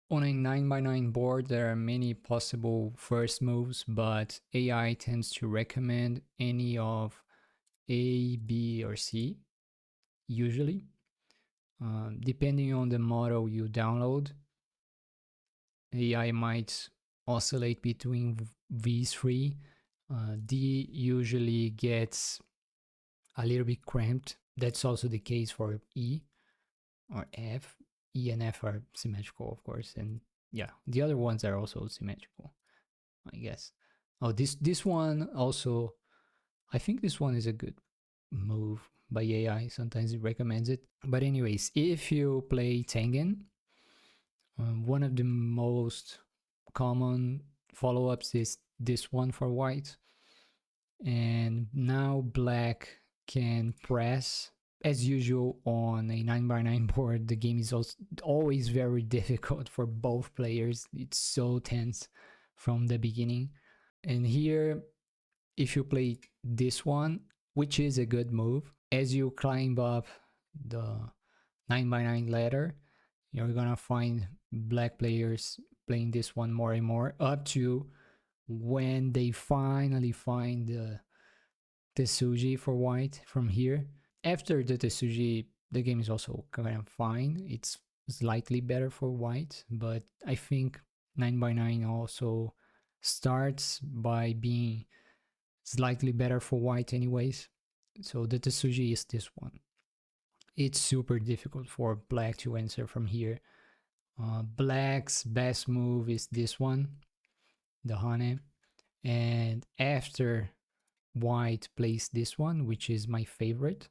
On a 9x9 board, there are many possible first moves, but AI tends to recommend any of A, B, or C, usually. Depending on the model you download, AI might oscillate between these three. D usually gets a little bit cramped. That's also the case for E or F. E and F are symmetrical, of course, and yeah, the other ones are also symmetrical, I guess. Oh, this one also, I think this one is a good move by AI. Sometimes it recommends it. But anyways, if you play Tengen, one of the most common follow-ups is this one for white. And now black can press. As usual on a 9x9 board, the game is also always very difficult for both players. It's so tense from the beginning. And here, if you play this one, which is a good move, as you climb up the 9x9 ladder, you're gonna find black players playing this one more and more up to when they finally find the Tesuji for white from here. After the Tesuji, the game is also kind of fine. It's slightly better for white, but I think 9x9 also starts by being slightly better for white anyways. So the Tesuji is this one. It's super difficult for black to answer from here. Black's best move is this one, the Hane. And after white plays this one, which is my favorite,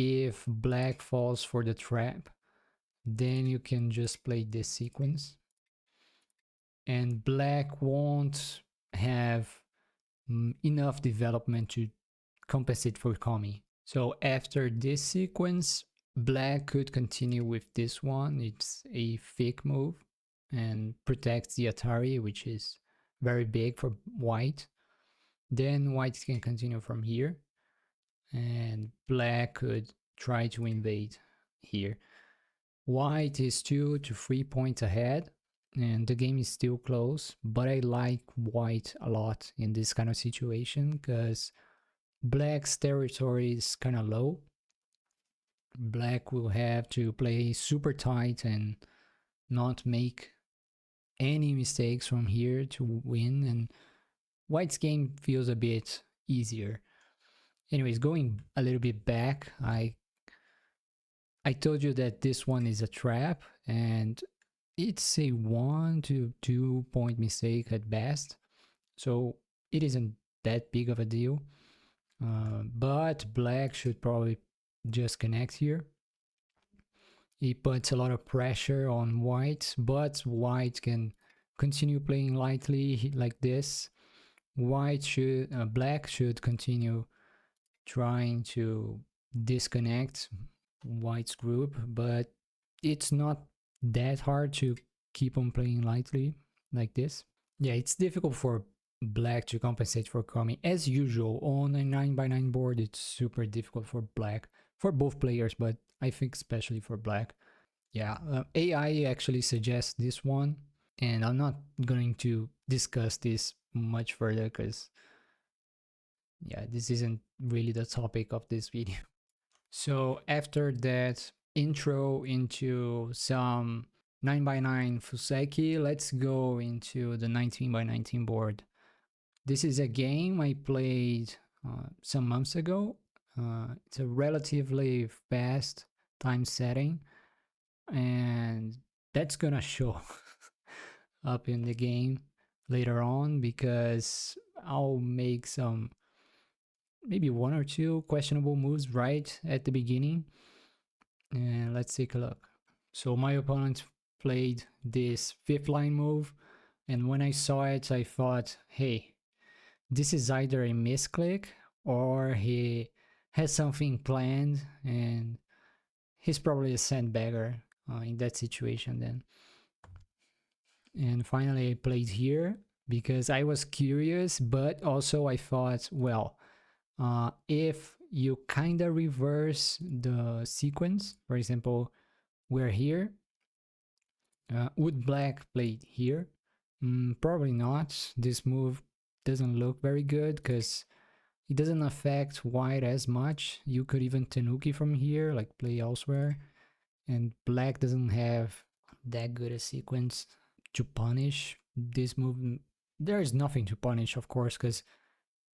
if black falls for the trap, then you can just play this sequence. And black won't have enough development to compensate for Kami. So after this sequence, black could continue with this one. It's a fake move and protects the Atari, which is very big for white. Then white can continue from here, and black could try to invade here. White is 2 to 3 points ahead, and the game is still close, but I like white a lot in this kind of situation because black's territory is kind of low. Black will have to play super tight and not make any mistakes from here to win, and white's game feels a bit easier. Anyways, going a little bit back, I told you that this one is a trap, and it's a 1 to 2 point mistake at best, so it isn't that big of a deal. But black should probably just connect here. It puts a lot of pressure on white, but white can continue playing lightly like this. Black should continue trying to disconnect white's group, but it's not that hard to keep on playing lightly like this. Yeah, it's difficult for black to compensate for Kami. As usual, on a 9x9 board, it's super difficult for black, for both players, but I think especially for black. Yeah, AI actually suggests this one, and I'm not going to discuss this much further because, yeah, this isn't really the topic of this video. So after that intro into some 9x9 Fuseki, let's go into the 19x19 board. This is a game I played some months ago. It's a relatively fast time setting, and that's gonna show up in the game later on because I'll make some maybe 1 or 2 questionable moves right at the beginning. And let's take a look. So my opponent played this 5th line move, and when I saw it, I thought, hey, this is either a misclick or he has something planned, and he's probably a sandbagger in that situation then. And finally I played here because I was curious, but also I thought, well, if you kind of reverse the sequence, for example, we're here Would black play here? Probably not. This move doesn't look very good because it doesn't affect white as much. You could even tenuki from here, like play elsewhere. And black doesn't have that good a sequence to punish this move. There is nothing to punish, of course, because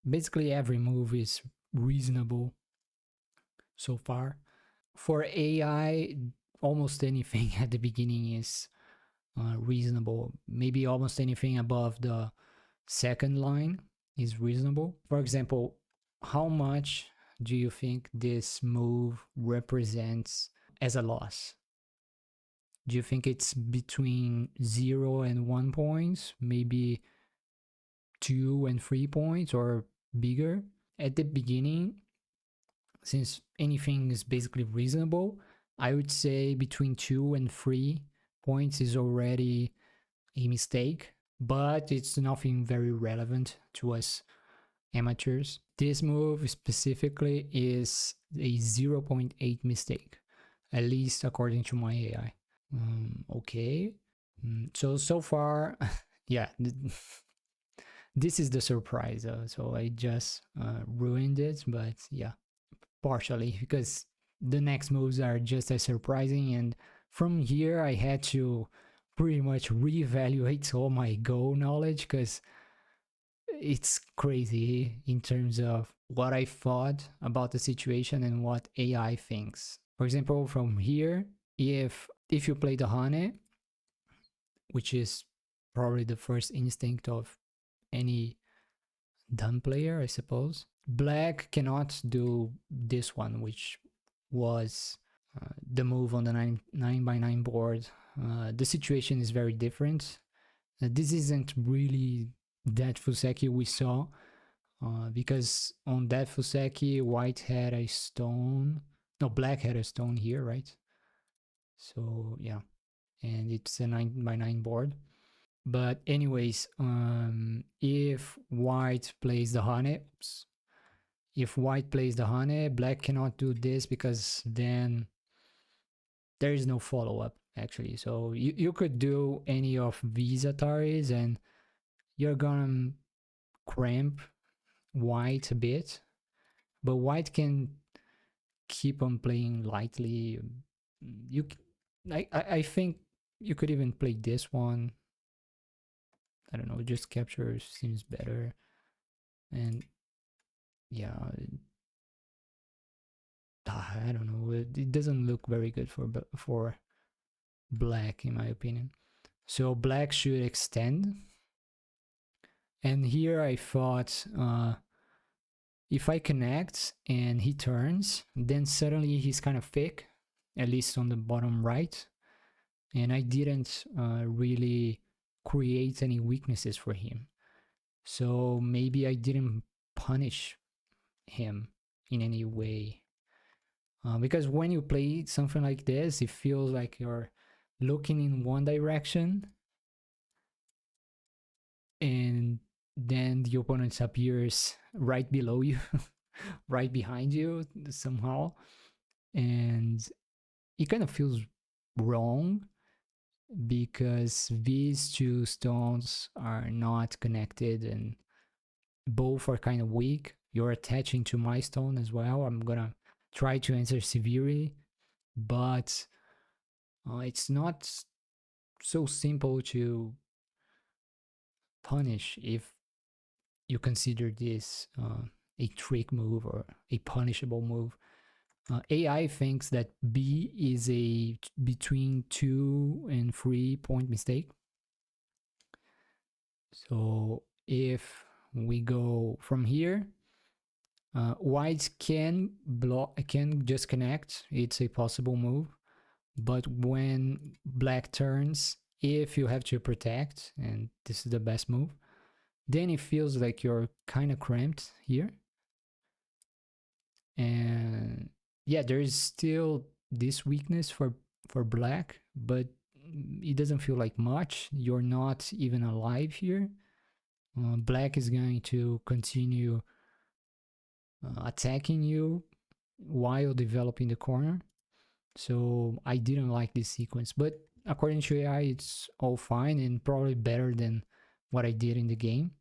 basically every move is reasonable so far. For AI, almost anything at the beginning is reasonable. Maybe almost anything above the second line is reasonable. For example, how much do you think this move represents as a loss? Do you think it's between 0 and 1 points, maybe 2 and 3 points, or bigger? At the beginning, since anything is basically reasonable, I would say between 2 and 3 points is already a mistake, but it's nothing very relevant to us amateurs. This move specifically is a 0.8 mistake, at least according to my AI. Okay. So far, yeah, this is the surprise. So I just ruined it, but yeah, partially because the next moves are just as surprising. And from here, I had to pretty much reevaluate all my Go knowledge because it's crazy in terms of what I thought about the situation and what AI thinks. For example, from here, if you play the Hane, which is probably the first instinct of any done player, I suppose, black cannot do this one, which was the move on the 9x9 board. The situation is very different. This isn't really that Fuseki we saw, because on that Fuseki, white had a stone. No, black had a stone here, right? So yeah, and it's a 9x9 board. But anyways, if white plays the Hane, if white plays the Hane, black cannot do this because then there is no follow-up actually. So you could do any of these Ataris and you're gonna cramp white a bit, but white can keep on playing lightly. You, I think you could even play this one. I don't know, just capture seems better. And yeah, I don't know. It doesn't look very good for black in my opinion. So black should extend. And here I thought, if I connect and he turns, then suddenly he's kind of thick, at least on the bottom right. And I didn't really create any weaknesses for him. So maybe I didn't punish him in any way. Because when you play something like this, it feels like you're looking in one direction and then the opponent appears right below you, right behind you somehow. And it kind of feels wrong because these two stones are not connected and both are kind of weak. You're attaching to my stone as well. I'm gonna try to answer severely, but it's not so simple to punish if you consider this a trick move or a punishable move. AI thinks that B is a between 2 and 3 point mistake. So if we go from here, white can block, can just connect. It's a possible move. But when black turns, if you have to protect, and this is the best move, then it feels like you're kind of cramped here. And yeah, there is still this weakness for black, but it doesn't feel like much. You're not even alive here. Black is going to continue attacking you while developing the corner. So I didn't like this sequence, but according to AI, it's all fine and probably better than what I did in the game.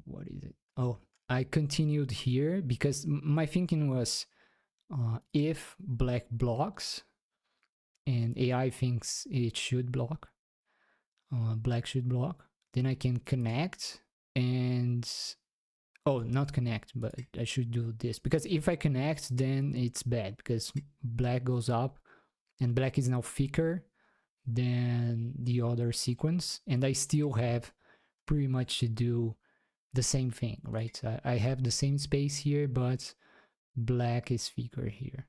What is it? Oh, I continued here because my thinking was if black blocks and AI thinks it should block, black should block, then I can connect and oh, not connect, but I should do this because if I connect, then it's bad because black goes up and black is now thicker than the other sequence, and I still have pretty much to do the same thing, right? I have the same space here, but black is thicker here.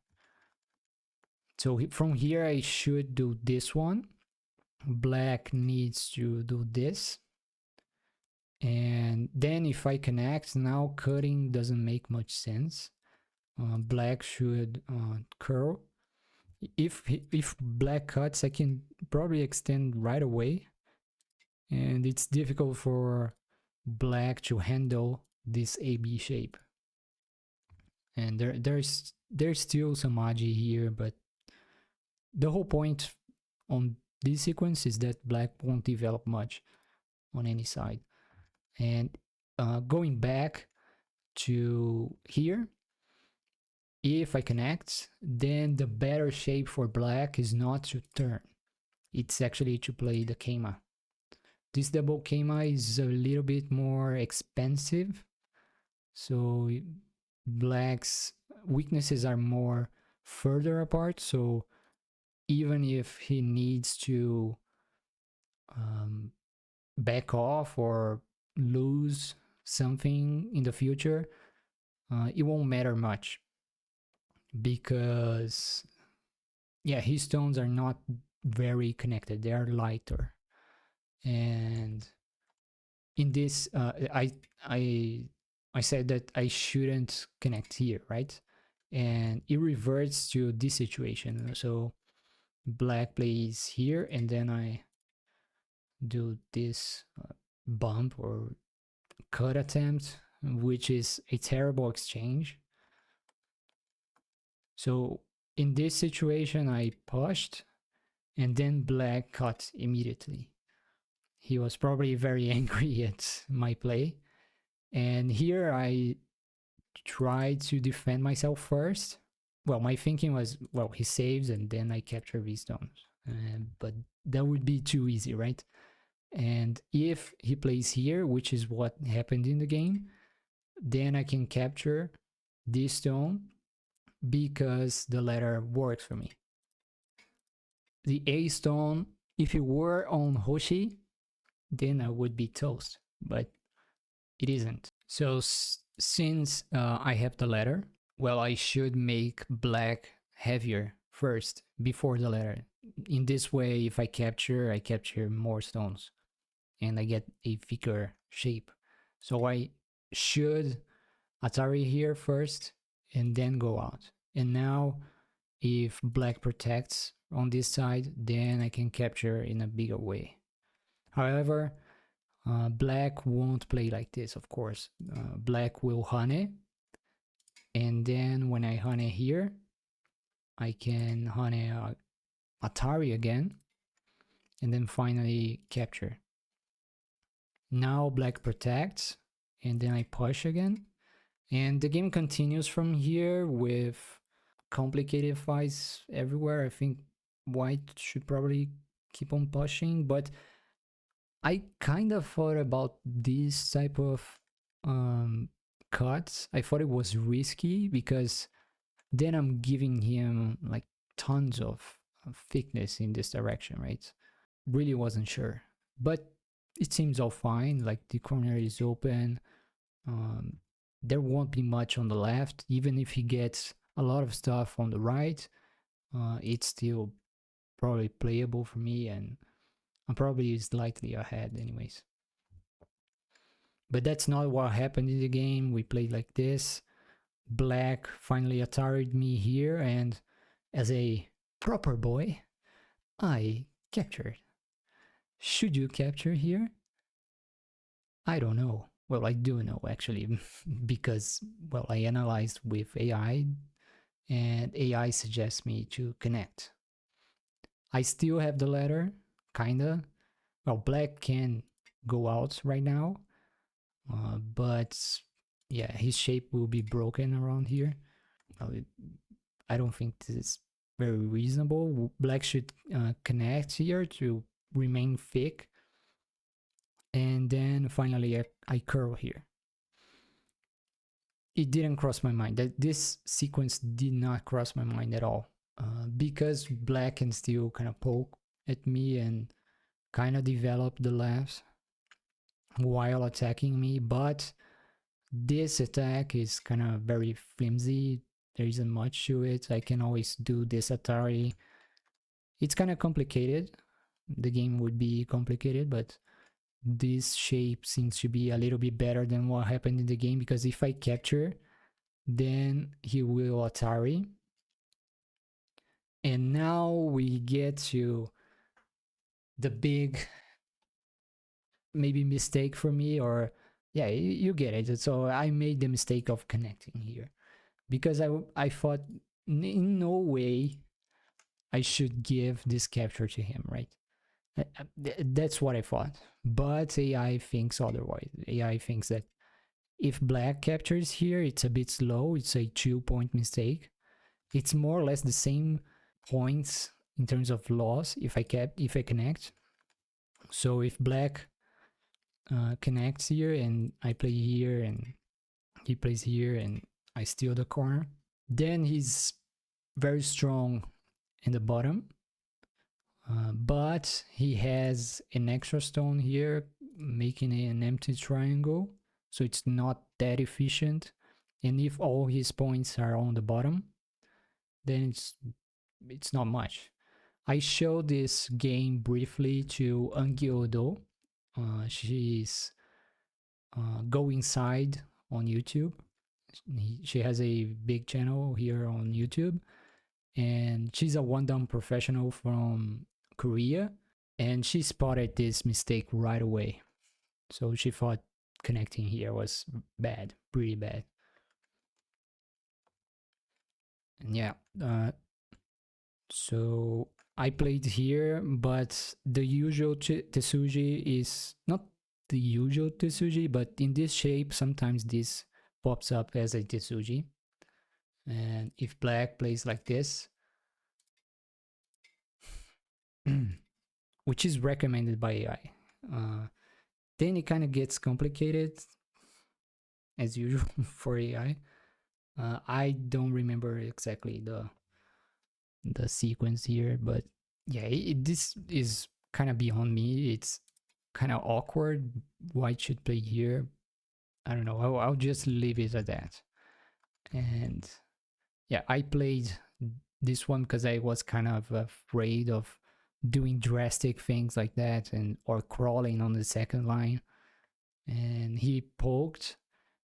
So from here, I should do this one. Black needs to do this. And then if I connect, now cutting doesn't make much sense. Black should curl. If black cuts, I can probably extend right away. And it's difficult for black to handle this AB shape. And there's still some agi here, but the whole point on this sequence is that black won't develop much on any side. And going back to here, if I connect, then the better shape for black is not to turn. It's actually to play the keima. This double keima is a little bit more expensive. So black's weaknesses are more further apart. So even if he needs to back off or lose something in the future, it won't matter much because his stones are not very connected. They are lighter. And in this, I said that I shouldn't connect here, right? And it reverts to this situation. So black plays here, and then I do this bump or cut attempt, which is a terrible exchange. So in this situation, I pushed, and then black cut immediately. He was probably very angry at my play. And here I tried to defend myself first. Well, my thinking was, well, he saves and then I capture these stones. But that would be too easy, right? And if he plays here, which is what happened in the game, then I can capture this stone because the ladder works for me. The A stone, if it were on Hoshi, then I would be toast, but it isn't. So since I have the ladder, well, I should make black heavier first before the ladder. In this way, if I capture more stones and I get a thicker shape. So I should Atari here first and then go out. And now if black protects on this side, then I can capture in a bigger way. However, black won't play like this, of course. Black will hane, and then when I hane here, I can hane Atari again, and then finally capture. Now black protects, and then I push again, and the game continues from here with complicated fights everywhere. I think white should probably keep on pushing, but I kind of thought about this type of cuts. I thought it was risky because then I'm giving him like tons of thickness in this direction, right? Really wasn't sure, but it seems all fine. Like the corner is open. There won't be much on the left. Even if he gets a lot of stuff on the right, it's still probably playable for me, and I'm probably slightly ahead anyways. But that's not what happened in the game. We played like this. Black finally Atari'd me here, and as a proper boy, I captured. Should you capture here? I don't know. Well, I do know actually, because, well, I analyzed with AI, and AI suggests me to connect. I still have the ladder, kinda. Well, black can go out right now, but yeah, his shape will be broken around here. I don't think this is very reasonable. Black should connect here to remain thick, and then finally I curl here. It didn't cross my mind. That this sequence did not cross my mind at all, because black can still kind of poke at me and kind of develop the left while attacking me, but this attack is kind of very flimsy. There isn't much to it. I can always do this Atari. It's kind of complicated. The game would be complicated, but this shape seems to be a little bit better than what happened in the game, because if I capture, then he will Atari. And now we get to the big maybe mistake for me, or yeah, you get it. So I made the mistake of connecting here, because I thought in no way I should give this capture to him, right? That's what I thought. But AI thinks otherwise. AI thinks that if black captures here, it's a bit slow. It's a 2-point mistake. It's more or less the same points in terms of loss if I connect. So if black connects here and I play here and he plays here and I steal the corner, then he's very strong in the bottom, but he has an extra stone here making an empty triangle, so it's not that efficient. And if all his points are on the bottom, then it's not much. I showed this game briefly to Angyodo. She's Go Inside on YouTube. She has a big channel here on YouTube, and she's a one-down professional from Korea, and she spotted this mistake right away. So she thought connecting here was bad, pretty bad. And yeah, so I played here, but the usual Tesuji is not the usual Tesuji, but in this shape, sometimes this pops up as a Tesuji. And if black plays like this, which is recommended by AI, then it kind of gets complicated, as usual for AI. I don't remember exactly the sequence here, but yeah, this is kind of beyond me. It's kind of awkward. White should play here. I don't know. I'll just leave it at that. And yeah, I played this one because I was kind of afraid of doing drastic things like that, and or crawling on the second line. And he poked,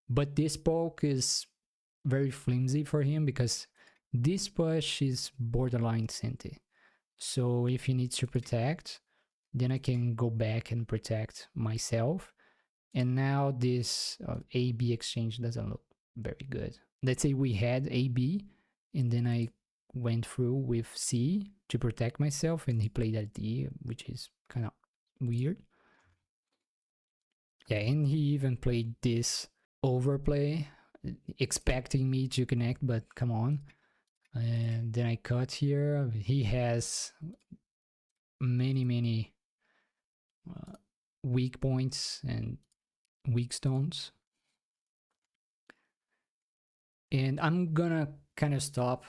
but this poke is very flimsy for him because this push is borderline Sente. So if he needs to protect, then I can go back and protect myself. And now this A-B exchange doesn't look very good. Let's say we had A-B, and then I went through with C to protect myself, and he played at D, which is kind of weird. Yeah, and he even played this overplay, expecting me to connect, but come on. And then I cut here. He has many weak points and weak stones. And I'm gonna kind of stop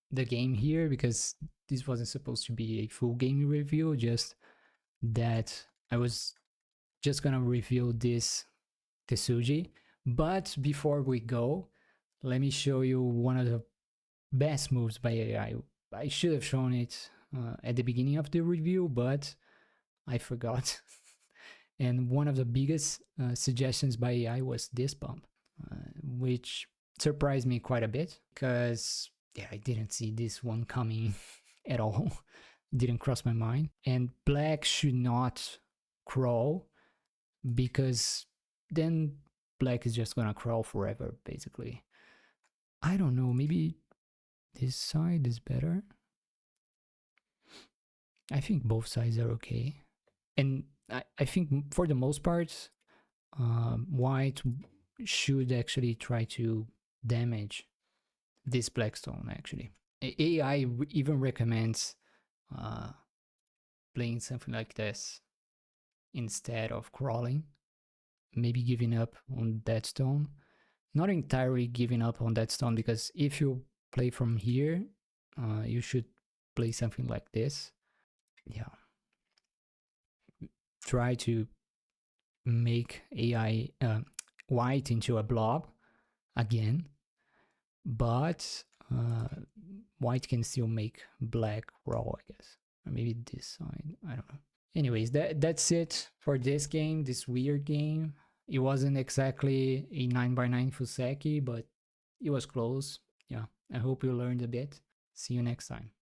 the game here because this wasn't supposed to be a full game review, just that I was just gonna review this Tesuji. But before we go, let me show you one of the best moves by AI. I should have shown it at the beginning of the review, but I forgot. And one of the biggest suggestions by AI was this bump, which surprised me quite a bit because yeah, I didn't see this one coming at all. Didn't cross my mind. And black should not crawl because then black is just gonna crawl forever, basically. I don't know, maybe this side is better. I think both sides are okay. And I think for the most part, white should actually try to damage this black stone, actually. AI even recommends playing something like this instead of crawling, maybe giving up on that stone. Not entirely giving up on that stone, because if you play from here, you should play something like this. Yeah. Try to make AI white into a blob again, but white can still make black raw, I guess. Or maybe this side, I don't know. Anyways, that's it for this game, this weird game. It wasn't exactly a 9x9 Fuseki, but it was close. Yeah, I hope you learned a bit. See you next time.